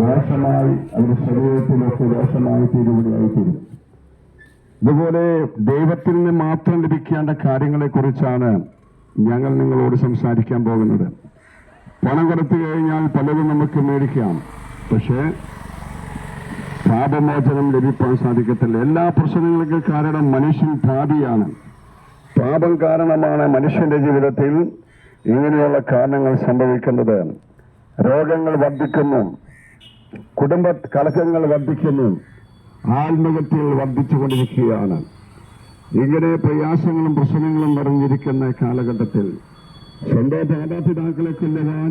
ദോഷമായി അവരുടെ ശരീരത്തിലൊക്കെ ദോഷമായി തീരുകയായിത്തീരും. ഇതുപോലെ ദൈവത്തിൽ നിന്ന് മാത്രം ലഭിക്കേണ്ട കാര്യങ്ങളെക്കുറിച്ചാണ് ഞങ്ങൾ നിങ്ങളോട് സംസാരിക്കാൻ പോകുന്നത്. പണം കൊടുത്തു കഴിഞ്ഞാൽ പലതും നമുക്ക് മേടിക്കാം, പക്ഷേ പാപമോചനം ലഭിക്കാൻ സാധിക്കത്തില്ല. എല്ലാ പ്രശ്നങ്ങൾക്കും കാരണം മനുഷ്യൻ പാപിയാണ്. പാപം കാരണമാണ് മനുഷ്യന്റെ ജീവിതത്തിൽ ഇങ്ങനെയുള്ള കാരണങ്ങൾ സംഭവിക്കുന്നത്. രോഗങ്ങൾ വർദ്ധിക്കുന്നു, കുടുംബ കലഹങ്ങൾ വർദ്ധിക്കുന്നു, ആത്മഹത്യകൾ വർദ്ധിച്ചുകൊണ്ടിരിക്കുകയാണ്. ഇങ്ങനെ പ്രയാസങ്ങളും പ്രശ്നങ്ങളും നിറഞ്ഞിരിക്കുന്ന കാലഘട്ടത്തിൽ സ്വന്തം മാതാപിതാക്കളെ കൊല്ലുവാൻ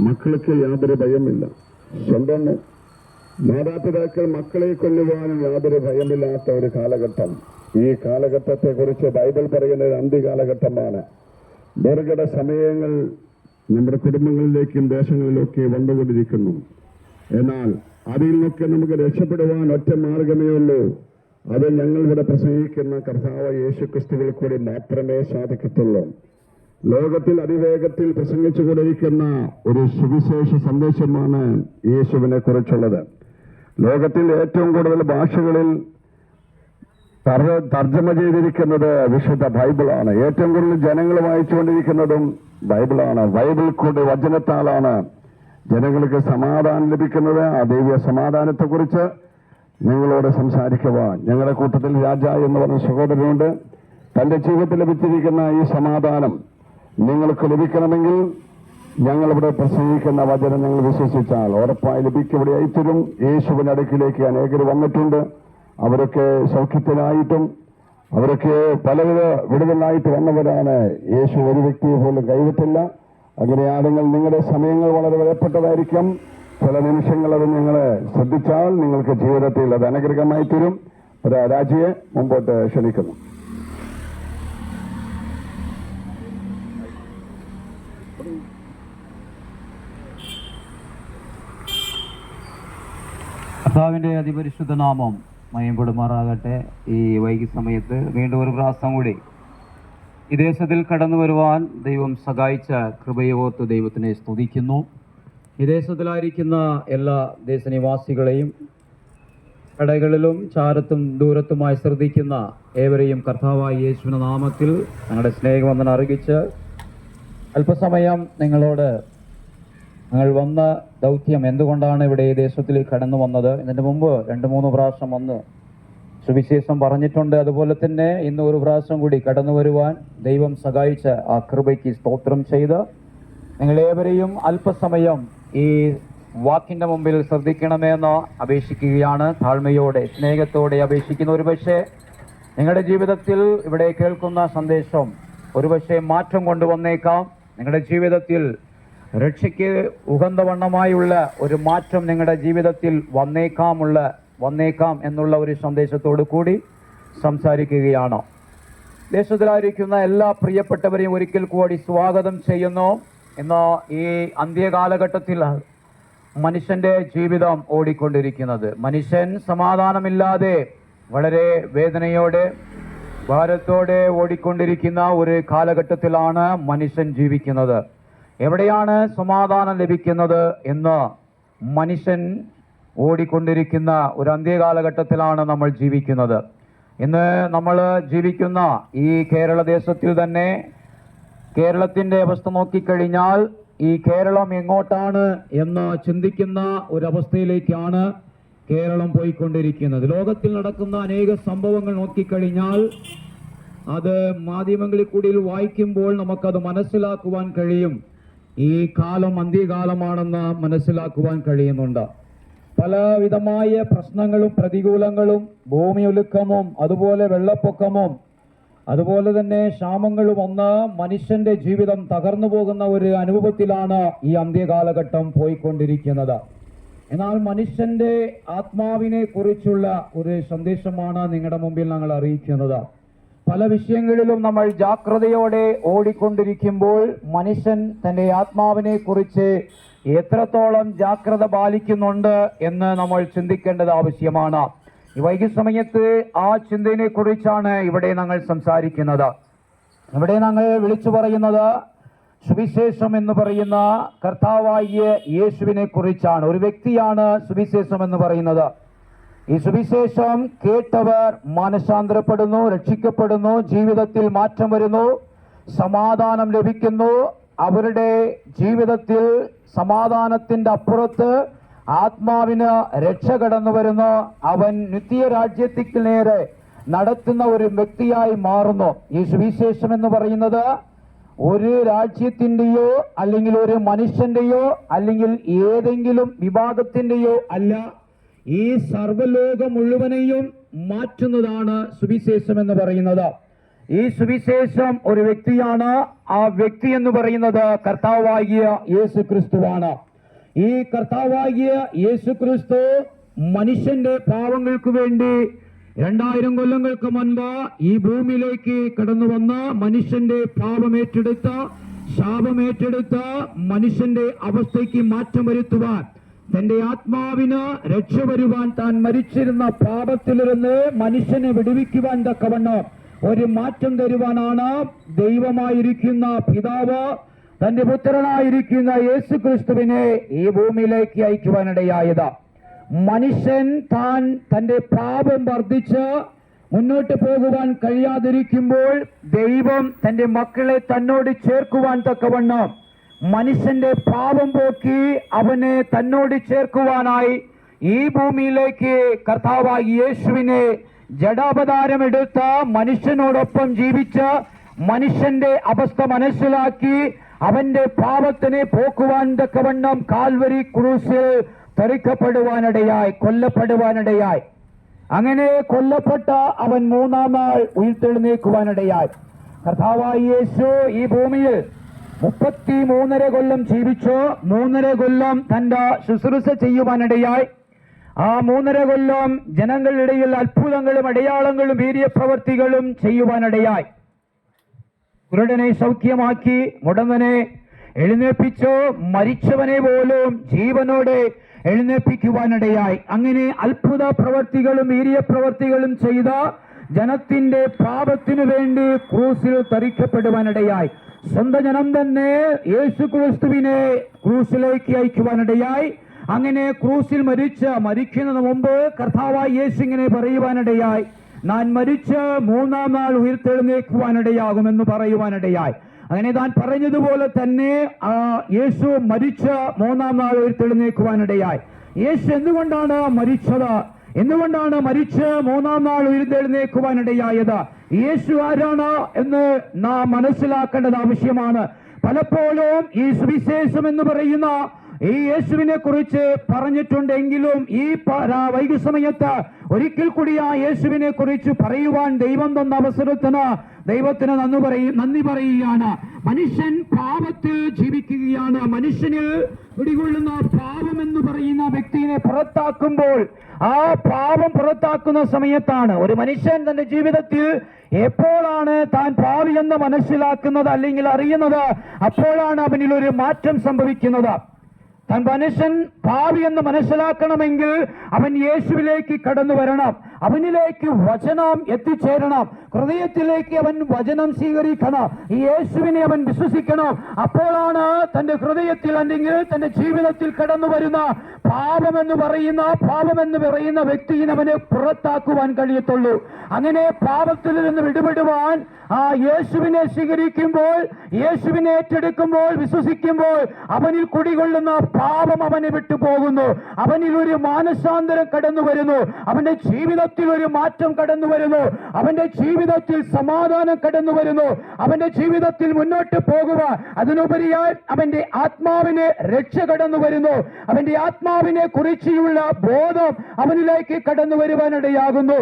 മക്കൾക്ക് യാതൊരു ഭയമില്ല. സ്വന്തം മാതാപിതാക്കൾ മക്കളെ കൊല്ലുവാനും യാതൊരു ഭയമില്ലാത്ത ഒരു കാലഘട്ടം. ഈ കാലഘട്ടത്തെക്കുറിച്ച് ബൈബിൾ പറയുന്നത് അന്ത്യകാലഘട്ടമാണ്. ദുർഘട സമയങ്ങൾ നമ്മുടെ കുടുംബങ്ങളിലേക്കും ദേശങ്ങളിലൊക്കെ വന്നുകൊണ്ടിരിക്കുന്നു. എന്നാൽ അതിൽ നിന്നൊക്കെ നമുക്ക് രക്ഷപ്പെടുവാൻ ഒറ്റ മാർഗമേ ഉള്ളൂ. അത് ഞങ്ങളിവിടെ പ്രസംഗിക്കുന്ന കർത്താവ് യേശുക്രിസ്തുവിൽ കൂടി മാത്രമേ സാധിക്കത്തുള്ളൂ. ലോകത്തിൽ അതിവേഗത്തിൽ പ്രസംഗിച്ചുകൊണ്ടിരിക്കുന്ന ഒരു സുവിശേഷ സന്ദേശമാണ് യേശുവിനെ കുറിച്ചുള്ളത്. ലോകത്തിൽ ഏറ്റവും കൂടുതൽ ഭാഷകളിൽ തർജ്ജമ ചെയ്തിരിക്കുന്നത് വിശുദ്ധ ബൈബിളാണ്. ഏറ്റവും കൂടുതൽ ജനങ്ങൾ വായിച്ചുകൊണ്ടിരിക്കുന്നതും ബൈബിളാണ്. ബൈബിൾ കൂടി വചനത്താലാണ് ജനങ്ങൾക്ക് സമാധാനം ലഭിക്കുന്നത്. ആ ദൈവീയ സമാധാനത്തെക്കുറിച്ച് നിങ്ങളോട് സംസാരിക്കുവാൻ ഞങ്ങളുടെ കൂട്ടത്തിൽ രാജ എന്ന് പറഞ്ഞ സഹോദരനുണ്ട്. തന്റെ ജീവിതത്തിൽ ലഭിച്ചിരിക്കുന്ന ഈ സമാധാനം നിങ്ങൾക്ക് ലഭിക്കണമെങ്കിൽ ഞങ്ങളിവിടെ പ്രസംഗിക്കുന്ന വചനം നിങ്ങൾ വിശ്വസിച്ചാൽ ഉറപ്പായി ലഭിക്കും. ഇവിടെ അയച്ചരും യേശുവിന്റെ അടുക്കിലേക്ക് അനേകർ വന്നിട്ടുണ്ട്. അവരൊക്കെ സൗഖ്യത്തിനായിട്ടും അവരൊക്കെ പലവിധ വിടുതലായിട്ട് വന്നവരാണ്. യേശു ഒരു വ്യക്തിയെ പോലും കൈവിട്ടില്ല. അങ്ങനെയാണെങ്കിൽ നിങ്ങളുടെ സമയങ്ങൾ വളരെ വിലപ്പെട്ടതായിരിക്കും. ചില നിമിഷങ്ങൾ അത് നിങ്ങൾ ശ്രദ്ധിച്ചാൽ നിങ്ങൾക്ക് ജീവിതത്തിൽ അത് അനുഗ്രഹമായി തീരും. രാജിയെ മുമ്പോട്ട് ക്ഷണിക്കുന്നു. കർത്താവിന്റെ അതിപരിശുദ്ധ നാമം മയപ്പെടുമാറാകട്ടെ. ഈ വൈകി സമയത്ത് വീണ്ടും ഒരു പ്രാവശ്യം കൂടി ഈ ദേശത്തിൽ കടന്നു വരുവാൻ ദൈവം സഹായിച്ച കൃപയെ ഓർത്ത് ദൈവത്തിനെ സ്തുതിക്കുന്നു. ഈ ദേശത്തിലായിരിക്കുന്ന എല്ലാ ദേശനിവാസികളെയും കടകളിലും ചാരത്തും ദൂരത്തുമായി ശ്രദ്ധിക്കുന്ന ഏവരെയും കർത്താവായ യേശുവിന്റെ നാമത്തിൽ ഞങ്ങളുടെ സ്നേഹവന്ദനം അറിയിച്ച് അല്പസമയം നിങ്ങളോട് ഞങ്ങൾ വന്ന ദൗത്യം എന്തുകൊണ്ടാണ് ഇവിടെ ഈ ദേശത്തിലേക്ക് കടന്നു വന്നത്, ഇതിന് മുമ്പ് 2-3 പ്രാവശ്യം വന്ന് സുവിശേഷം പറഞ്ഞിട്ടുണ്ട്. അതുപോലെ തന്നെ ഇന്ന് ഒരു പ്രാവശ്യം കൂടി കടന്നു വരുവാൻ ദൈവം സഹായിച്ച ആ കൃപയ്ക്ക് സ്തോത്രം ചെയ്ത് നിങ്ങളേവരെയും അല്പസമയം ഈ വാക്കിന്റെ മുമ്പിൽ ശ്രദ്ധിക്കണമെന്ന് അപേക്ഷിക്കുകയാണ്. താഴ്മയോടെ സ്നേഹത്തോടെ അപേക്ഷിക്കുന്ന. ഒരുപക്ഷെ നിങ്ങളുടെ ജീവിതത്തിൽ ഇവിടെ കേൾക്കുന്ന സന്ദേശം ഒരുപക്ഷെ മാറ്റം കൊണ്ടുവന്നേക്കാം. നിങ്ങളുടെ ജീവിതത്തിൽ രക്ഷയ്ക്ക് ഉഗന്ധവണ്ണമായുള്ള ഒരു മാറ്റം നിങ്ങളുടെ ജീവിതത്തിൽ വന്നേക്കാം എന്നുള്ള ഒരു സന്ദേശത്തോടു കൂടി സംസാരിക്കുകയാണ്. ദേശത്തിലായിരിക്കുന്ന എല്ലാ പ്രിയപ്പെട്ടവരെയും ഒരിക്കൽ കൂടി സ്വാഗതം ചെയ്യുന്നു. ഇന്ന് ഈ അന്ത്യകാലഘട്ടത്തിൽ മനുഷ്യന്റെ ജീവിതം ഓടിക്കൊണ്ടിരിക്കുന്നത്, മനുഷ്യൻ സമാധാനമില്ലാതെ വളരെ വേദനയോടെ ഭാരത്തോടെ ഓടിക്കൊണ്ടിരിക്കുന്ന ഒരു കാലഘട്ടത്തിലാണ് മനുഷ്യൻ ജീവിക്കുന്നത്. എവിടെയാണ് സമാധാനം ലഭിക്കുന്നത് എന്ന് മനുഷ്യൻ ഓടിക്കൊണ്ടിരിക്കുന്ന ഒരു അന്ത്യകാലഘട്ടത്തിലാണ് നമ്മൾ ജീവിക്കുന്നത്. ഇന്ന് നമ്മൾ ജീവിക്കുന്ന ഈ കേരള ദേശത്തിൽ തന്നെ കേരളത്തിൻ്റെ അവസ്ഥ നോക്കിക്കഴിഞ്ഞാൽ ഈ കേരളം എങ്ങോട്ടാണ് എന്ന് ചിന്തിക്കുന്ന ഒരവസ്ഥയിലേക്കാണ് കേരളം പോയിക്കൊണ്ടിരിക്കുന്നത്. ലോകത്തിൽ നടക്കുന്ന അനേക സംഭവങ്ങൾ നോക്കിക്കഴിഞ്ഞാൽ അത് മാധ്യമങ്ങളിൽ കൂടി വായിക്കുമ്പോൾ നമുക്കത് മനസ്സിലാക്കുവാൻ കഴിയും. ഈ കാലം അന്ത്യകാലമാണെന്ന് മനസ്സിലാക്കുവാൻ കഴിയുന്നുണ്ട്. പലവിധമായ പ്രശ്നങ്ങളും പ്രതികൂലങ്ങളും, ഭൂമി ഉലുക്കമും അതുപോലെ വെള്ളപ്പൊക്കമും അതുപോലെ തന്നെ ക്ഷാമങ്ങളും ഒന്ന് മനുഷ്യന്റെ ജീവിതം തകർന്നു പോകുന്ന ഒരു അനുഭവത്തിലാണ് ഈ അന്ത്യകാലഘട്ടം പോയിക്കൊണ്ടിരിക്കുന്നത്. എന്നാൽ മനുഷ്യന്റെ ആത്മാവിനെ കുറിച്ചുള്ള ഒരു സന്ദേശമാണ് നിങ്ങളുടെ മുമ്പിൽ ഞങ്ങൾ അറിയിക്കുന്നത്. പല വിഷയങ്ങളിലും നമ്മൾ ജാഗ്രതയോടെ ഓടിക്കൊണ്ടിരിക്കുമ്പോൾ മനുഷ്യൻ തൻ്റെ ആത്മാവിനെ കുറിച്ച് എത്രത്തോളം ജാഗ്രത പാലിക്കുന്നുണ്ട് എന്ന് നമ്മൾ ചിന്തിക്കേണ്ടത് ആവശ്യമാണ്. ഈ വൈകി സമയത്ത് ആ ചിന്തയെ കുറിച്ചാണ് ഇവിടെ ഞങ്ങൾ സംസാരിക്കുന്നത്. ഇവിടെ ഞങ്ങൾ വിളിച്ചു പറയുന്നത് സുവിശേഷം എന്ന് പറയുന്ന കർത്താവായ യേശുവിനെ കുറിച്ചാണ്. ഒരു വ്യക്തിയാണ് സുവിശേഷം എന്ന് പറയുന്നത്. ഈ സുവിശേഷം കേട്ടവർ മാനസാന്തരപ്പെടുന്നു, രക്ഷിക്കപ്പെടുന്നു, ജീവിതത്തിൽ മാറ്റം വരുന്നു, സമാധാനം ലഭിക്കുന്നു. അവരുടെ ജീവിതത്തിൽ സമാധാനത്തിന്റെ അപ്പുറത്ത് ആത്മാവിന് രക്ഷ കടന്നു വരുന്നു. അവൻ നിത്യരാജ്യത്തിക്ക് നേരെ നടത്തുന്ന ഒരു വ്യക്തിയായി മാറുന്നു. ഈ സുവിശേഷം എന്ന് പറയുന്നത് ഒരു രാജ്യത്തിന്റെയോ അല്ലെങ്കിൽ ഒരു മനുഷ്യന്റെയോ അല്ലെങ്കിൽ ഏതെങ്കിലും വിഭാഗത്തിന്റെയോ അല്ല, ഈ സർവ്വലോകം മുഴുവനെയും മാറ്റുന്നതാണ് സുവിശേഷം എന്ന് പറയുന്നത്. ഈ സുവിശേഷം ഒരു വ്യക്തിയാണ്. ആ വ്യക്തി എന്ന് പറയുന്നത് കർത്താവാകിയ യേശു ക്രിസ്തുവാണ്. ഈ കർത്താവാകിയ യേശു ക്രിസ്തു മനുഷ്യന്റെ പാവങ്ങൾക്ക് വേണ്ടി 2000 കൊല്ലങ്ങൾക്ക് മുൻപ് ഈ ഭൂമിയിലേക്ക് കടന്നു വന്ന മനുഷ്യന്റെ പാപമേറ്റെടുത്ത ശാപമേറ്റെടുത്ത മനുഷ്യന്റെ അവസ്ഥയ്ക്ക് മാറ്റം വരുത്തുവാൻ, തന്റെ ആത്മാവിന് രക്ഷ വരുവാൻ, താൻ മരിച്ചിരുന്ന പാപത്തിൽ നിന്ന് മനുഷ്യനെ വിടുവിക്കുവാൻ തക്കവണ്ണം ഒരു മാറ്റം തരുവാനാണ് ദൈവമായിരിക്കുന്ന പിതാവ് തന്റെ പുത്രനായിരിക്കുന്ന യേശു ക്രിസ്തുവിനെ ഈ ഭൂമിയിലേക്ക് അയക്കുവാനിടയായത്. മനുഷ്യൻ താൻ തന്റെ പാപം വർദ്ധിച്ച് മുന്നോട്ട് പോകുവാൻ കഴിയാതിരിക്കുമ്പോൾ ദൈവം തന്റെ മക്കളെ തന്നോട് ചേർക്കുവാൻ തക്കവണ്ണം മനുഷ്യന്റെ പാപം പോക്കി അവനെ തന്നോട് ചേർക്കുവാനായി ഈ ഭൂമിയിലേക്ക് കർത്താവായ യേശുവിനെ ജഡാവതാരമെടുത്ത മനുഷ്യനോടൊപ്പം ജീവിച്ച് മനുഷ്യന്റെ അവസ്ഥ മനസ്സിലാക്കി അവന്റെ പാപത്തിനെ പോക്കുവാൻ തക്കവണ്ണം കാൽവരി ക്രൂസിൽ തറിക്കപ്പെടുവാനിടയായി, കൊല്ലപ്പെടുവാനിടയായി. അങ്ങനെ കൊല്ലപ്പെട്ട അവൻ 3-ാം നാൾ ഉയർത്തെഴുന്നേൽക്കുവാനിടയായി. കർത്താവായ യേശു ഈ ഭൂമിയിൽ 33.5 കൊല്ലം ജീവിച്ചു. 3.5 കൊല്ലം തന്റെ ശുശ്രൂഷ ചെയ്യുവാനിടയായി. ആ 3.5 കൊല്ലം ജനങ്ങളുടെ ഇടയിൽ അത്ഭുതങ്ങളും അടയാളങ്ങളും വീര്യപ്രവർത്തികളും ചെയ്യുവാനിടയായി. കുരുടനെ സൗഖ്യമാക്കി, മുടന്തനെ എഴുന്നേൽപ്പിച്ചു, മരിച്ചവനെ പോലും ജീവനോടെ എഴുന്നേൽപ്പിക്കുവാനിടയായി. അങ്ങനെ അത്ഭുത പ്രവർത്തികളും വീര്യപ്രവർത്തികളും ചെയ്ത ജനത്തിന്റെ പാപത്തിനു വേണ്ടി ക്രൂസിൽ തറിക്കപ്പെടുവാനിടയായി. സ്വന്തം ജനം തന്നെ യേശു ക്രിസ്തുവിനെ ക്രൂസിലേക്ക് അയക്കുവാനിടയായി. അങ്ങനെ ക്രൂസിൽ മരിക്കുന്നതിന് മുമ്പ് കർത്താവായ യേശു ഇങ്ങനെ പറയുവാനിടയായി, ഞാൻ മരിച്ച് 3-ാം നാൾ ഉയർത്തെഴുന്നേൽക്കുവാനിടയാകുമെന്ന് പറയുവാനിടയായി. അങ്ങനെ താൻ പറഞ്ഞതുപോലെ തന്നെ യേശു മരിച്ച് 3-ാം നാൾ ഉയർത്തെഴുന്നേൽക്കുവാനിടയായി. യേശു എന്തുകൊണ്ടാണ് മരിച്ചത്? എന്തുകൊണ്ടാണ് മരിച്ച് 3-ാം നാൾ ഉയർത്തെഴുന്നേൽക്കുവാനിടയായത്? യേശു ആരാണ് എന്ന് നാം മനസ്സിലാക്കേണ്ടത് ആവശ്യമാണ്. പലപ്പോഴും ഈ സുവിശേഷം എന്ന് പറയുന്ന ഈ യേശുവിനെ കുറിച്ച് പറഞ്ഞിട്ടുണ്ടെങ്കിലും ഈ വൈകുസമയത്ത് ഒരിക്കൽ കൂടി ആ യേശുവിനെ കുറിച്ച് പറയുവാൻ ദൈവം തന്ന അവസരത്തിന് ദൈവത്തിന് നന്ദി പറയുകയാണ്. മനുഷ്യൻ പാപത്തിൽ ജീവിക്കുകയാണ്. മനുഷ്യനിൽ പിടികൊള്ളുന്ന പാപം എന്ന് പറയുന്ന വ്യക്തിയെ പുറത്താക്കുമ്പോൾ, ആ പാപം പുറത്താക്കുന്ന സമയത്താണ് ഒരു മനുഷ്യൻ തന്റെ ജീവിതത്തിൽ എപ്പോഴാണ് താൻ പാപിയെന്ന് മനസ്സിലാക്കുന്നത് അല്ലെങ്കിൽ അറിയുന്നത്, അപ്പോഴാണ് അവനിൽ ഒരു മാറ്റം സംഭവിക്കുന്നത്. താൻ മനുഷ്യൻ പാപി എന്ന് മനസ്സിലാക്കണമെങ്കിൽ അവൻ യേശുവിലേക്ക് കടന്നു വരണം. അവനിലേക്ക് വചനം എത്തിച്ചേരണം. ഹൃദയത്തിലേക്ക് അവൻ വചനം സ്വീകരിക്കണം. ഈ യേശുവിനെ അവൻ വിശ്വസിക്കണം. അപ്പോഴാണ് തന്റെ ഹൃദയത്തിൽ അല്ലെങ്കിൽ തന്റെ ജീവിതത്തിൽ കടന്നു വരുന്ന പാപമെന്ന് പറയുന്ന വ്യക്തിയെ അവനെ പുറത്താക്കുവാൻ കഴിയത്തുള്ളൂ. അങ്ങനെ പാപത്തിൽ നിന്ന് വിടുപെടുവാൻ ആ യേശുവിനെ സ്വീകരിക്കുമ്പോൾ, യേശുവിനെ ഏറ്റെടുക്കുമ്പോൾ, വിശ്വസിക്കുമ്പോൾ അവനിൽ കുടികൊള്ളുന്ന പാപം അവനെ വിട്ടുപോകുന്നു. അവനിൽ ഒരു മാനസാന്തരം കടന്നു വരുന്നു. അവന്റെ ജീവിതത്തിൽ ഒരു മാറ്റം കടന്നു വരുന്നു. അവന്റെ ജീവിതത്തിൽ സമാധാനം കടന്നു വരുന്നു. അവന്റെ ജീവിതത്തിൽ മുന്നോട്ട് പോകുക, അതിനുപരിയായി അവന്റെ ആത്മാവിന് രക്ഷ കടന്നു വരുന്നു. അവന്റെ ആത്മാവിനെ കുറിച്ചുള്ള ബോധം അവനിലേക്ക് കടന്നു വരുവാനിടയാകുന്നു.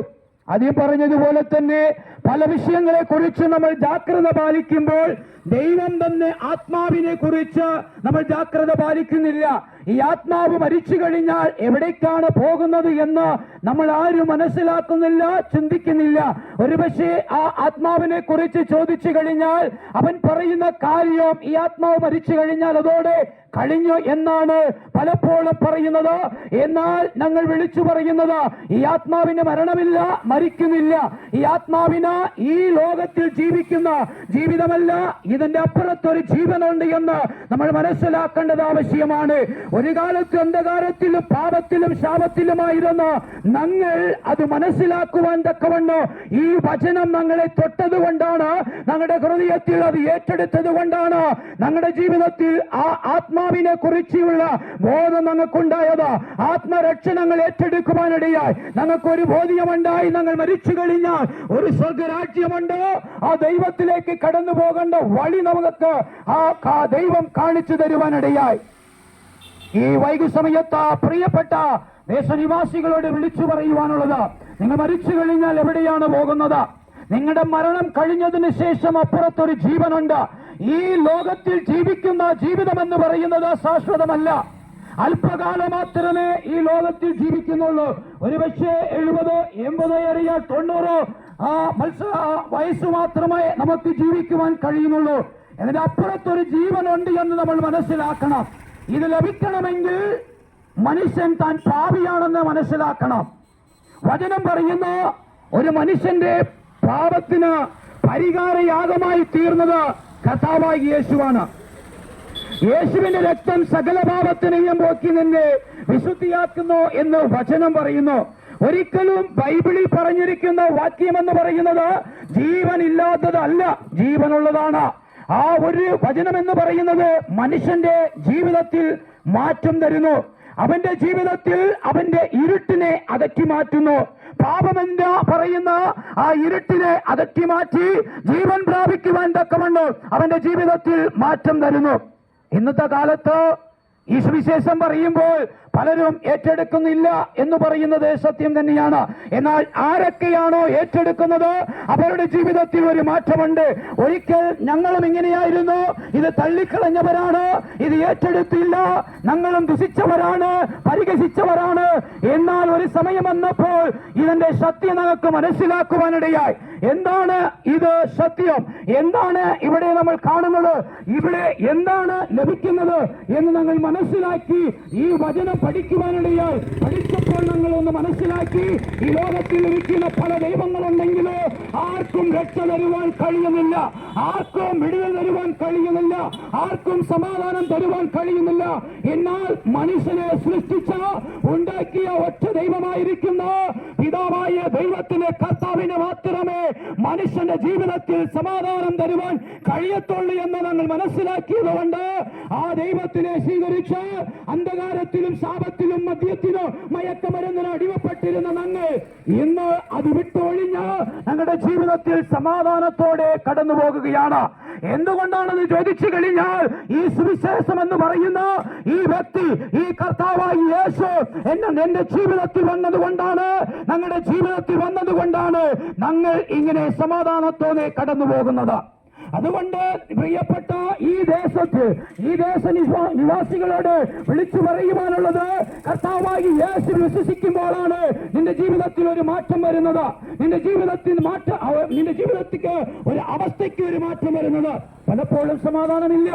ആദ്യം പറഞ്ഞതുപോലെ തന്നെ പല വിഷയങ്ങളെ കുറിച്ച് നമ്മൾ ജാഗ്രത പാലിക്കുമ്പോൾ ദൈവം തന്നെ ആത്മാവിനെ കുറിച്ച് നമ്മൾ ജാഗ്രത പാലിക്കുന്നില്ല. ഈ ആത്മാവ് മരിച്ചു കഴിഞ്ഞാൽ എവിടേക്കാണ് പോകുന്നത് എന്ന് നമ്മൾ ആരും മനസ്സിലാക്കുന്നില്ല, ചിന്തിക്കുന്നില്ല. ഒരുപക്ഷെ ആ ആത്മാവിനെ കുറിച്ച് ചോദിച്ചു കഴിഞ്ഞാൽ അവൻ പറയുന്ന കാര്യം, ഈ ആത്മാവ് മരിച്ചു കഴിഞ്ഞാൽ അതോടെ കഴിഞ്ഞു എന്നാണ് പലപ്പോഴും പറയുന്നത്. എന്നാൽ ഞങ്ങൾ വിളിച്ചു പറയുന്നത്, ഈ ആത്മാവിന് മരണമില്ല, മരിക്കുന്നില്ല. ഈ ആത്മാവിന് ഈ ലോകത്തിൽ ജീവിക്കുന്ന ജീവിതമല്ല, ഇതിന്റെ അപ്പുറത്തൊരു ജീവനുണ്ട് എന്ന് നമ്മൾ മനസ്സിലാക്കേണ്ടത് ആവശ്യമാണ്. ഒരു കാലത്ത് അന്ധകാരത്തിലും പാപത്തിലും ശാപത്തിലുമായിരുന്ന ഞങ്ങൾ അത് മനസ്സിലാക്കുവാൻ തക്കവണ്ണം ഈ വചനം ഞങ്ങളെ തൊട്ടതുകൊണ്ടാണ്, ഞങ്ങളുടെ ഹൃദയത്തിൽ അത് ഏറ്റെടുത്തത് കൊണ്ടാണ് ഞങ്ങളുടെ ജീവിതത്തിൽ ആ ആത്മാവിനെ കുറിച്ചുള്ള ബോധം ഞങ്ങൾക്കുണ്ടായത്. ആത്മരക്ഷ ഞങ്ങൾ ഏറ്റെടുക്കുവാനിടയായി ഞങ്ങൾക്കൊരു ബോധ്യമുണ്ടായി. ഞങ്ങൾ മരിച്ചു കഴിഞ്ഞാൽ ഒരു സ്വർഗരാജ്യമുണ്ട്. ആ ദൈവത്തിലേക്ക് കടന്നു പോകേണ്ട വഴി നമുക്ക് ആ ദൈവം കാണിച്ചു തരുവാനിടയായി. ഈ വൈകുസമയത്ത് പ്രിയപ്പെട്ട ദേശനിവാസികളോട് വിളിച്ചു പറയുവാനുള്ളത്, നിങ്ങൾ മരിച്ചു കഴിഞ്ഞാൽ എവിടെയാണ് പോകുന്നത്? നിങ്ങളുടെ മരണം കഴിഞ്ഞതിന് ശേഷം അപ്പുറത്തൊരു ജീവനുണ്ട്. ഈ ലോകത്തിൽ ജീവിക്കുന്ന ജീവിതം എന്ന് പറയുന്നത് ശാശ്വതമല്ല. അല്പകാലം മാത്രമേ ഈ ലോകത്തിൽ ജീവിക്കുന്നുള്ളൂ. ഒരുപക്ഷെ 70, 80 ഏറിയ 90 വയസ്സ് മാത്രമേ നമുക്ക് ജീവിക്കുവാൻ കഴിയുന്നുള്ളൂ. എന്നിട്ട് അപ്പുറത്തൊരു ജീവനുണ്ട് എന്ന് നമ്മൾ മനസ്സിലാക്കണം. ഇത് ലഭിക്കണമെങ്കിൽ മനുഷ്യൻ താൻ പാപിയാണെന്ന് മനസ്സിലാക്കണം. വചനം പറയുന്ന ഒരു മനുഷ്യന്റെ പാപത്തിന് പരിഹാരയാഗമായി തീർന്നത് കർത്താവായ യേശുവാണ്. യേശുവിന്റെ രക്തം സകല പാപത്തിനെയും പോക്കി നിന്നെ വിശുദ്ധിയാക്കുന്നു എന്ന് വചനം പറയുന്നു. ഒരിക്കലും ബൈബിളിൽ പറഞ്ഞിരിക്കുന്ന വാക്യം എന്ന് പറയുന്നത് ജീവനില്ലാത്തതല്ല, ജീവനുള്ളതാണ്. ആ ഒരു വചനം എന്ന് പറയുന്നത് മനുഷ്യന്റെ ജീവിതത്തിൽ മാറ്റം തരുന്നു. അവന്റെ ജീവിതത്തിൽ അവന്റെ ഇരുട്ടിനെ അകറ്റി മാറ്റുന്നു. പാപമെന്താ പറയുന്ന ആ ഇരുട്ടിനെ അകറ്റി മാറ്റി ജീവൻ പ്രാപിക്കുവാൻ തക്കവണ്ണം അവന്റെ ജീവിതത്തിൽ മാറ്റം തരുന്നു. ഇന്നത്തെ കാലത്ത് ഈ സുവിശേഷം പറയുമ്പോൾ പലരും ഏറ്റെടുക്കുന്നില്ല എന്ന് പറയുന്നത് സത്യം തന്നെയാണ്. എന്നാൽ ആരൊക്കെയാണോ ഏറ്റെടുക്കുന്നത് അവരുടെ ജീവിതത്തിൽ ഒരു മാറ്റമുണ്ട്. ഒരിക്കൽ ഞങ്ങളും ഇങ്ങനെയായിരുന്നു, ഇത് തള്ളിക്കളഞ്ഞവരാണ്, ഇത് ഏറ്റെടുത്തില്ല, ഞങ്ങളും ദുഷിച്ചവരാണ്, പരിഹസിച്ചവരാണ്. എന്നാൽ ഒരു സമയം വന്നപ്പോൾ ഇതിന്റെ സത്യം ഞങ്ങൾക്ക് മനസ്സിലാക്കുവാനിടയായി. എന്താണ് ഇത് സത്യം? എന്താണ് ഇവിടെ നമ്മൾ കാണുന്നത്? ഇവിടെ എന്താണ് ലഭിക്കുന്നത് എന്ന് ഞങ്ങൾ മനസ്സിലാക്കി ഈ വചനം പഠിക്കുവാനിടയായി. പഠിച്ചപ്പോൾ ഞങ്ങൾ ഒന്ന് മനസ്സിലാക്കി, ഈ ലോകത്തിൽ ഇരിക്കുന്ന പല ദൈവങ്ങളുണ്ടെങ്കിലും ആർക്കും രക്ഷ തരുവാൻ കഴിയുന്നില്ല, ആർക്കും വിടുതൽ തരുവാൻ കഴിയുന്നില്ല, ആർക്കും സമാധാനം തരുവാൻ കഴിയുന്നില്ല. എന്നാൽ മനുഷ്യനെ സൃഷ്ടിച്ച ഉണ്ടാക്കിയ ഒറ്റ ദൈവമായിരിക്കുന്ന പിതാവായ ദൈവത്തിന്, കർത്താവിന് മാത്രമേ മനുഷ്യന്റെ ജീവിതത്തിൽ സമാധാനം തരുവാൻ കഴിയത്തുള്ളൂ എന്ന് ഞങ്ങൾ മനസ്സിലാക്കിയതുകൊണ്ട് ആ ദൈവത്തിനെ സ്വീകരിച്ച് അന്ധകാരത്തിലും ശാപത്തിലും മദ്യത്തിനോ മയക്കമരുന്നിനോ അടിമപ്പെട്ടിരുന്ന ഞങ്ങൾ ഇന്ന് അത് വിട്ടൊഴിഞ്ഞ് ഞങ്ങളുടെ ജീവിതത്തിൽ സമാധാനത്തോടെ കടന്നു പോകുകയാണ്. എന്തുകൊണ്ടാണെന്ന് ചോദിച്ചു കഴിഞ്ഞാൽ ഈ സുവിശേഷം എന്ന് പറയുന്ന ഈ വ്യക്തി, ഈ കർത്താവായ യേശു എന്റെ ജീവിതത്തിൽ വന്നതുകൊണ്ടാണ്, ഞങ്ങളുടെ ജീവിതത്തിൽ വന്നതുകൊണ്ടാണ് ഞങ്ങൾ ഇങ്ങനെ സമാധാനത്തോടെ കടന്നു പോകുന്നത്. അതുകൊണ്ട് പ്രിയപ്പെട്ട ഈ ദേശ നിവാസികളോട് വിളിച്ചു പറയുവാനുള്ളത്, കർത്താവായ യേശു വിശ്വസിക്കുമ്പോഴാണ് നിന്റെ ജീവിതത്തിൽ ഒരു മാറ്റം വരുന്നത്. നിന്റെ ജീവിതത്തിക്ക് ഒരു അവസ്ഥയ്ക്ക് ഒരു മാറ്റം വരുന്നത്. പലപ്പോഴും സമാധാനമില്ല,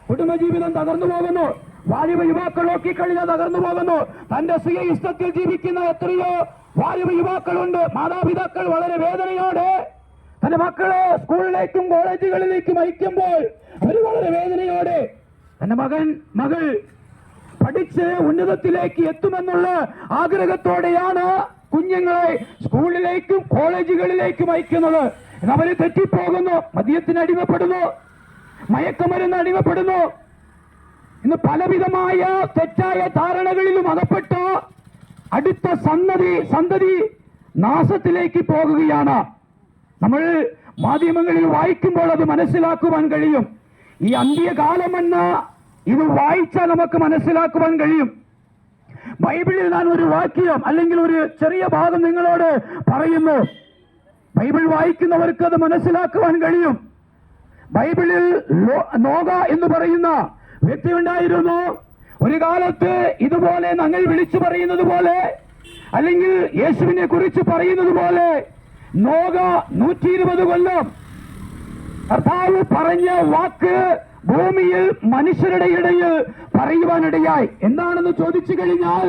കുടുംബജീവിതം തകർന്നു പോകുന്നു, വാലിബ യുവാക്കൾ നോക്കിക്കഴിഞ്ഞാൽ തകർന്നു പോകുന്നു. തന്റെ സ്വയ ഇഷ്ടത്തിൽ ജീവിക്കുന്ന എത്രയോ വാലിബ യുവാക്കളുണ്ട്. മാതാപിതാക്കൾ വളരെ വേദനയോടെ തന്റെ മക്കളെ സ്കൂളിലേക്കും കോളേജുകളിലേക്കും അയക്കുമ്പോൾ അവർ വളരെ വേദനയോടെ തന്റെ മകൾ പഠിച്ച് ഉന്നതത്തിലേക്ക് എത്തുമെന്നുള്ള ആഗ്രഹത്തോടെയാണ് കുഞ്ഞുങ്ങളെ സ്കൂളിലേക്കും കോളേജുകളിലേക്കും അയക്കുന്നത്. അവര് തെറ്റിപ്പോകുന്നു, മദ്യത്തിന് അടിമപ്പെടുന്നു, മയക്കമരുന്ന് അടിമപ്പെടുന്നു. ഇന്ന് പലവിധമായ തെറ്റായ ധാരണകളിലും അകപ്പെട്ട് അടുത്ത സന്തതി നാശത്തിലേക്ക് പോകുകയാണ്. നമ്മൾ മാധ്യമങ്ങളിൽ വായിക്കുമ്പോൾ അത് മനസ്സിലാക്കുവാൻ കഴിയും. ഈ അന്ത്യകാലമെന്ന് ഇത് വായിച്ചാൽ നമുക്ക് മനസ്സിലാക്കുവാൻ കഴിയും. ബൈബിളിൽ ഞാൻ ഒരു വാക്യം അല്ലെങ്കിൽ ഒരു ചെറിയ ഭാഗം നിങ്ങളോട് പറയുന്നു. ബൈബിൾ വായിക്കുന്നവർക്ക് അത് മനസ്സിലാക്കുവാൻ കഴിയും. ബൈബിളിൽ നോഗ എന്ന് പറയുന്ന വ്യക്തി ഉണ്ടായിരുന്നു. ഒരു കാലത്ത് ഇതുപോലെ ഞങ്ങൾ വിളിച്ചു പറയുന്നത് പോലെ അല്ലെങ്കിൽ യേശുവിനെ കുറിച്ച് പറയുന്നത് പോലെ നോഗ 120 കൊല്ലം കർത്താവ് പറഞ്ഞ വാക്ക് ഭൂമിയിൽ മനുഷ്യരുടെ ഇടയിൽ പറയുവാനിടയായി. എന്താണെന്ന് ചോദിച്ചു കഴിഞ്ഞാൽ,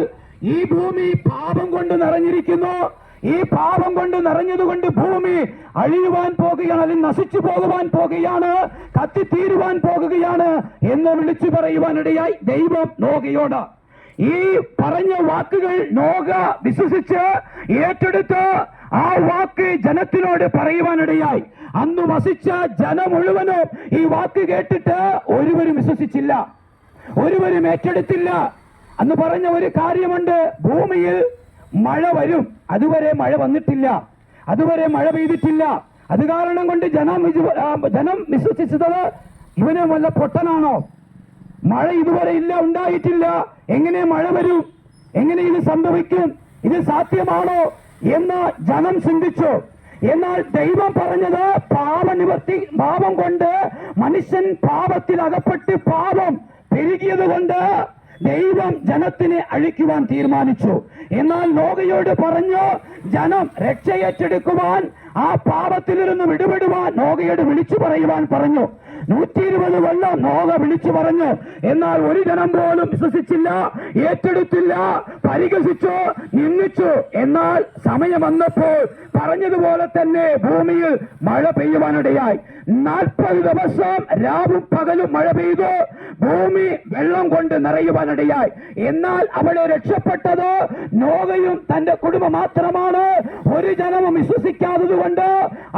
ഈ ഭൂമി പാപം കൊണ്ട് നിറഞ്ഞിരിക്കുന്നു, ഈ പാപം കൊണ്ട് നിറഞ്ഞതുകൊണ്ട് ഭൂമി അഴിയുവാൻ പോകുകയാണ്, അല്ലെങ്കിൽ നശിച്ചു പോകുവാൻ പോകുകയാണ്, കത്തിത്തീരുവാൻ പോകുകയാണ് എന്ന് വിളിച്ചു പറയുവാനിടയായി ദൈവം നോഹയോട്. ഈ പറഞ്ഞ വാക്കുകൾ നോഹ വിശ്വസിച്ച് ഏറ്റെടുത്ത് ആ വാക്ക് ജനത്തിനോട് പറയുവാനിടയായി. അന്ന് വസിച്ച ജനം മുഴുവനും ഈ വാക്ക് കേട്ടിട്ട് ഒരുവരും വിശ്വസിച്ചില്ല, ഒരുവരും ഏറ്റെടുത്തില്ല. അന്ന് പറഞ്ഞ ഒരു കാര്യമുണ്ട്, ഭൂമിയിൽ മഴ വരും, അതുവരെ മഴ വന്നിട്ടില്ല, അതുവരെ മഴ പെയ്തിട്ടില്ല. അത് കാരണം കൊണ്ട് ജനം വിശ്വസിച്ചത് ഇവന് വല്ല പൊട്ടനാണോ, മഴ ഇതുവരെ ഇല്ല, ഉണ്ടായിട്ടില്ല, എങ്ങനെ മഴ വരും, എങ്ങനെ ഇത് സംഭവിക്കും, ഇത് സാധ്യമാണോ എന്ന് ജനം ചിന്തിച്ചു. എന്നാൽ ദൈവം പറഞ്ഞത് പാപം കൊണ്ട് മനുഷ്യൻ പാപത്തിൽ അകപ്പെട്ട് പാപം പെരുകിയത് കൊണ്ട് ദൈവം ജനത്തിനെ അഴിക്കുവാൻ തീരുമാനിച്ചു. എന്നാൽ നോഹയോട് പറഞ്ഞു, ജനം രക്ഷയേറ്റെടുക്കുവാൻ, ആ പാപത്തിൽ നിന്ന് വിടുപെടുവാൻ നോഹയോട് വിളിച്ചു പറയുവാൻ പറഞ്ഞു. 120 കൊല്ലം നോഹ വിളിച്ചു പറഞ്ഞു. എന്നാൽ ഒരു ജനം പോലും വിശ്വസിച്ചില്ല, ഏറ്റെടുത്തില്ല, പരിഹസിച്ചു, നിന്ദിച്ചു. എന്നാൽ സമയം വന്നപ്പോൾ പറഞ്ഞതുപോലെ തന്നെ ഭൂമിയിൽ മഴ പെയ്യുവാനിടയായി. 40 ദിവസം രാവും പകലും മഴ പെയ്തു, ഭൂമി വെള്ളം കൊണ്ട് നിറയുവാനിടയായി. എന്നാൽ അവിടെ രക്ഷപ്പെട്ടത് നോഹയും തന്റെ കുടുംബം മാത്രമാണ്. ഒരു ജനവും വിശ്വസിക്കാത്തതുകൊണ്ട്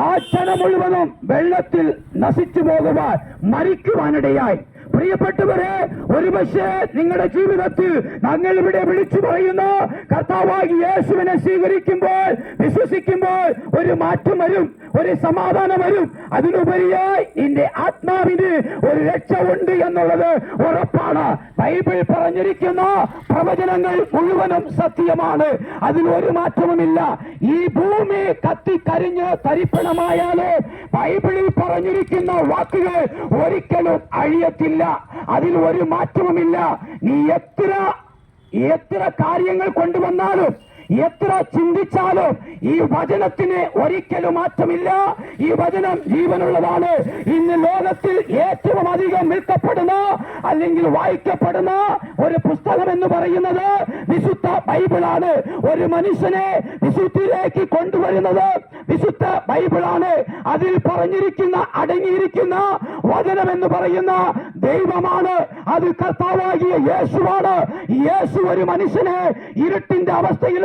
ആ ജനം മുഴുവനും വെള്ളത്തിൽ നശിച്ചു പോകുവാൻ, മരിക്കുവാനിടയായി. പ്രിയപ്പെട്ടവരെ, ഒരുപക്ഷെ നിങ്ങളുടെ ജീവിതത്തിൽ ഞങ്ങൾ ഇവിടെ വിളിച്ചു പറയുന്നു, കർത്താവായി യേശുവിനെ സ്വീകരിക്കുമ്പോൾ, വിശ്വസിക്കുമ്പോൾ ഒരു മാറ്റം വരും, ഒരു സമാധാനം വരും. അതിനുപരിയായി നിന്റെ ആത്മാവിന് ഒരു രക്ഷ ഉണ്ട് എന്നുള്ളത് ഉറപ്പാണ്. ബൈബിൾ പറഞ്ഞിരിക്കുന്ന പ്രവചനങ്ങൾ മുഴുവനും സത്യമാണ്, അതിലൊരു മാറ്റവുമില്ല. ഈ ഭൂമി കത്തിക്കരിഞ്ഞ് തരിപ്പണമായാലും ബൈബിളിൽ പറഞ്ഞിരിക്കുന്ന വാക്കുകൾ ഒരിക്കലും അഴിയത്തില്ല, അതിൽ ഒരു മാറ്റവുമില്ല. നീ എത്ര കാര്യങ്ങൾ കൊണ്ടുവന്നാലും, എത്ര ചിന്തിച്ചാലും ഈ വചനത്തിന് ഒരിക്കലും മാറ്റമില്ല. ഈ വചനം ജീവനുള്ളതാണ്. ഇന്ന് ലോകത്തിൽ ഏറ്റവും അധികം വിൽക്കപ്പെടുന്ന അല്ലെങ്കിൽ വായിക്കപ്പെടുന്ന ഒരു പുസ്തകം എന്ന് പറയുന്നത് വിശുദ്ധ ബൈബിളാണ്. ഒരു മനുഷ്യനെ വിശുദ്ധിയിലേക്ക് കൊണ്ടുവരുന്നത് വിശുദ്ധ ബൈബിളാണ്. അതിൽ പറഞ്ഞിരിക്കുന്ന, അടങ്ങിയിരിക്കുന്ന വചനം എന്ന് പറയുന്ന ദൈവമാണ്. അത് കർത്താവാകിയ യേശുവാണ്. യേശു ഒരു മനുഷ്യനെ ഇരുട്ടിന്റെ അവസ്ഥയിൽ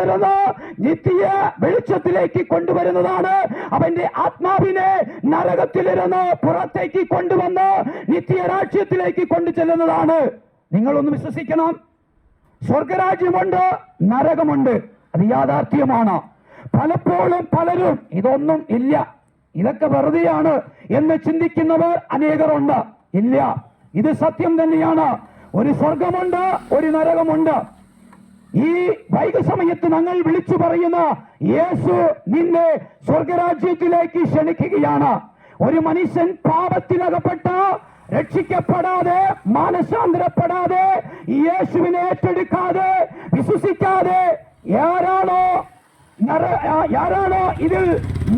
നിത്യ വെളിച്ചത്തിലേക്ക് കൊണ്ടുവരുന്നതാണ്. അവന്റെ ആത്മാവിനെ നരകത്തിലിരുന്ന് പുറത്തേക്ക് കൊണ്ടുവന്ന് നിത്യരാജ്യത്തിലേക്ക് കൊണ്ടുചെല്ലുന്നതാണ്. നിങ്ങളൊന്ന് വിശ്വസിക്കണം, സ്വർഗരാജ്യമുണ്ട്, നരകമുണ്ട്, അത് യാഥാർത്ഥ്യമാണ്. പലപ്പോഴും പലരും ഇതൊന്നും ഇല്ല, ഇതൊക്കെ വെറുതെയാണ് എന്ന് ചിന്തിക്കുന്നവർ അനേകരുണ്ട്. ഇല്ല, ഇത് സത്യം തന്നെയാണ്. ഒരു സ്വർഗമുണ്ട്, ഒരു നരകമുണ്ട്. ഈ വൈകസമയത്ത് ഞങ്ങൾ വിളിച്ചു പറയുന്ന യേശു നിന്നെ സ്വർഗരാജ്യത്തിലേക്ക് ക്ഷണിക്കുകയാണ്. ഒരു മനുഷ്യൻ പാപത്തിലകപ്പെട്ട, രക്ഷിക്കപ്പെടാതെ, മാനസാന്തരപ്പെടാതെ, യേശുവിനെ ഏറ്റെടുക്കാതെ, വിശ്വസിക്കാതെ ആരാണോ ഇതിൽ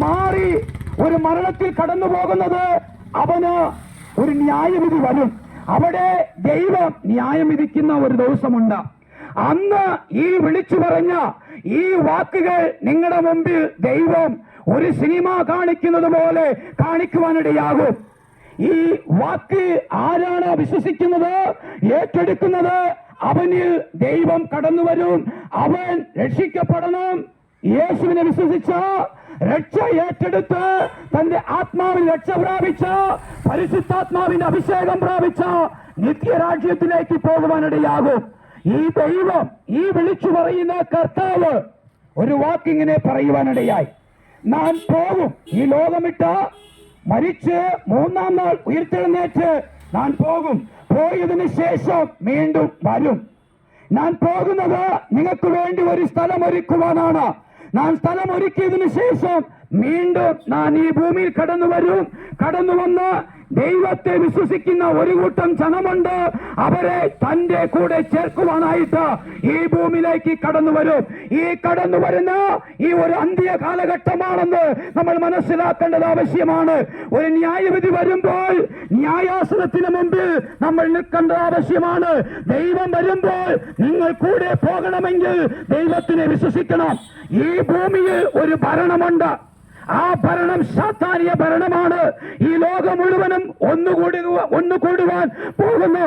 മാറി ഒരു മരണത്തിൽ കടന്നു പോകുന്നത്, അവന് ഒരു ന്യായവിധി വരും. അവിടെ ദൈവം ന്യായം വിധിക്കുന്ന ഒരു ദിവസമുണ്ട്. അന്ന് ഈ വിളിച്ചു പറഞ്ഞ ഈ വാക്കുകൾ നിങ്ങളുടെ മുമ്പിൽ ദൈവം ഒരു സിനിമ കാണിക്കുന്നത് പോലെ കാണിക്കുവാനിടയാകും. ഈ വാക്ക് ആരാണ് വിശ്വസിക്കുന്നത്, ഏറ്റെടുക്കുന്നത്, അവനിൽ ദൈവം കടന്നു വരും. അവൻ രക്ഷിക്കപ്പെടണം. യേശുവിനെ വിശ്വസിച്ച, രക്ഷ ഏറ്റെടുത്ത് തന്റെ ആത്മാവിൽ രക്ഷ പ്രാപിച്ച, പരിശുദ്ധാത്മാവിന്റെ അഭിഷേകം പ്രാപിച്ച നിത്യരാജ്യത്തിലേക്ക് പോകുവാനിടയാകും. ഈ ദൈവം, ഈ വിളിച്ചു പറയുന്ന കർത്താവ് ഒരു വാക്കിങ്ങനെ പറയുവാനിടയായി. ഞാൻ പോകും, ഈ ലോകമിട്ട് മരിച്ച് 3-ാം നാൾ ഉയർത്തെഴുന്നേറ്റ് ഞാൻ പോകും. പോയതിനു ശേഷം വീണ്ടും വരും. ഞാൻ പോകുന്നത് നിങ്ങൾക്ക് വേണ്ടി ഒരു സ്ഥലം ഒരുക്കുവാനാണ്. ഞാൻ സ്ഥലം ഒരുക്കിയതിനു ശേഷം വീണ്ടും ഞാൻ ഈ ഭൂമിയിൽ കടന്നു വരും. കടന്നു വന്ന് ദൈവത്തെ വിശ്വസിക്കുന്ന ഒരു കൂട്ടം ജനമുണ്ട്. അവരെ തന്റെ കൂടെ ചേർക്കുവാനായിട്ട് ഈ ഭൂമിയിലേക്ക് കടന്നു വരും. ഈ കടന്നു വരുന്ന ഈ ഒരു അന്ത്യ കാലഘട്ടമാണെന്ന് നമ്മൾ മനസ്സിലാക്കേണ്ടത് ആവശ്യമാണ്. ഒരു ന്യായവിധി വരുമ്പോൾ ന്യായാസനത്തിന് മുമ്പിൽ നമ്മൾ നിൽക്കേണ്ടത് ആവശ്യമാണ്. ദൈവം വരുമ്പോൾ നിങ്ങൾ കൂടെ പോകണമെങ്കിൽ ദൈവത്തിനെ വിശ്വസിക്കണം. ഈ ഭൂമിയിൽ ഒരു ഭരണമുണ്ട്. ആ ഭരണം സാത്താനിക ഭരണമാണ്. ഈ ലോകം മുഴുവനും ഒന്നുകൂടുവാൻ പോകുന്നു.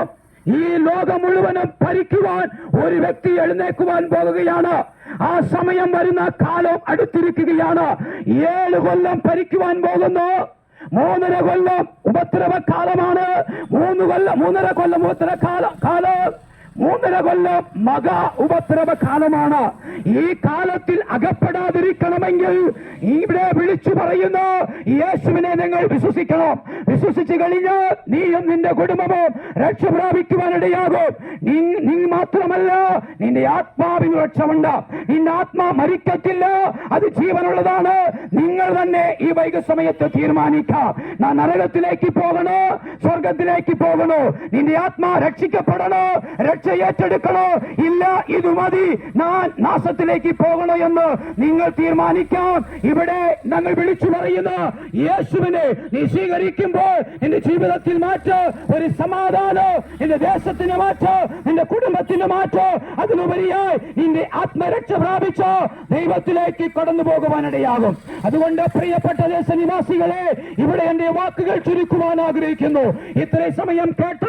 ഈ ലോകം മുഴുവനും ഭരിക്കുവാൻ ഒരു വ്യക്തി എഴുന്നേക്കുവാൻ പോകുകയാണ്. ആ സമയം വരുന്ന കാലം അടുത്തിരിക്കുകയാണ്. 7 കൊല്ലം ഭരിക്കുവാൻ പോകുന്നു. 3.5 കൊല്ലം ഉപദ്രവ കാലമാണ്. 3.5 കൊല്ലം ഉപദ്രവ കാലം 3.5 കൊല്ലം മഹാ ഉപദ്രവ കാലമാണ്. ഈ കാലത്തിൽ അകപ്പെടാതിരിക്കണമെങ്കിൽ ഇവിടെ വിളിച്ചു പറയുന്നു, യേശുവിനെ നിങ്ങൾ വിശ്വസിക്കണം. വിശ്വസിച്ചു കഴിഞ്ഞാൽ നീയും നിന്റെ കുടുംബവും രക്ഷ പ്രാപിക്കുവാനിടയാകും. നീ മാത്രമല്ല, നിന്റെ ആത്മാവിന് രക്ഷമുണ്ട്. നിന്റെ ആത്മാ മരിക്കത്തില്ല, അത് ജീവനുള്ളതാണ്. നിങ്ങൾ തന്നെ ഈ വൈകസമയത്ത് തീരുമാനിക്കാം. ഞാൻ നരകത്തിലേക്ക് പോകണോ, സ്വർഗത്തിലേക്ക് പോകണോ? നിന്റെ ആത്മാ രക്ഷിക്കപ്പെടണോ, രക്ഷ ഏറ്റെടുക്കണോ? ഇല്ല, ഇത് മതി, ഞാൻ നാശത്തിലേക്ക് പോകണോ എന്ന് നിങ്ങൾ തീരുമാനിക്കാം. ഇവിടെ ഞങ്ങൾ വിളിച്ചു പറയുന്ന യേശുവിനെ നീ സ്വീകരിക്കുമ്പോൾ നിന്റെ ജീവിതത്തിൽ മാറ്റോ, ഒരു സമാധാനം, നിന്റെ ദേശത്തിന് മാറ്റോ, നിന്റെ കുടുംബത്തിന് മാറ്റോ, അതിനുപരിയായി നിന്റെ ആത്മരക്ഷ പ്രാപിച്ചോ ദൈവത്തിലേക്ക് കടന്നു പോകുവാനിടയാകും. അതുകൊണ്ട് പ്രിയപ്പെട്ട ദേശനിവാസികളെ, ഇവിടെ എന്റെ വാക്കുകൾ ചുരുക്കുവാൻ ആഗ്രഹിക്കുന്നു. ഇത്രയും സമയം കേട്ട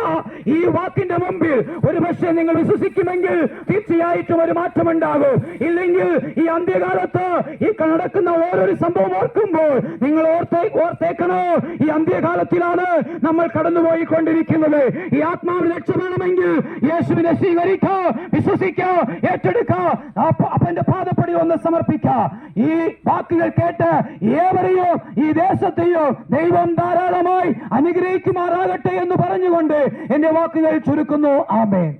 ഈ വാക്കിന്റെ മുമ്പിൽ ഒരു പക്ഷേ നിങ്ങൾ വിശ്വസിക്കുമെങ്കിൽ തീർച്ചയായിട്ടും ഒരു മാറ്റമുണ്ടാകും. ഇല്ലെങ്കിൽ ഈ അന്ത്യകാലത്ത് ഈ നടക്കുന്ന ഓരോരു സംഭവം ഓർക്കുമ്പോൾ നിങ്ങൾ ഓർത്തേക്കണോ, ഈ അന്ത്യകാലത്തിലാണ് നമ്മൾ കടന്നുപോയിക്കൊണ്ടിരിക്കുന്നത്. ഈ ആത്മാവിന് രക്ഷ വേണമെങ്കിൽ യേശുവിനെ സ്വീകരിക്കുക, വിശ്വസിക്കുക, ഏറ്റെടുക്കുക, അപ്പന്റെ പാദപ്പടി ഒന്ന് സമർപ്പിക്കുക. ഈ വാക്കുകൾ കേട്ട് ഏവരെയോ ഈ ദേശത്തെയോ ദൈവം ധാരാളമായി അനുഗ്രഹിക്കുമാറാകട്ടെ എന്ന് പറഞ്ഞുകൊണ്ട് എന്റെ വാക്കുകൾ ചുരുക്കുന്നു. ആമേൻ.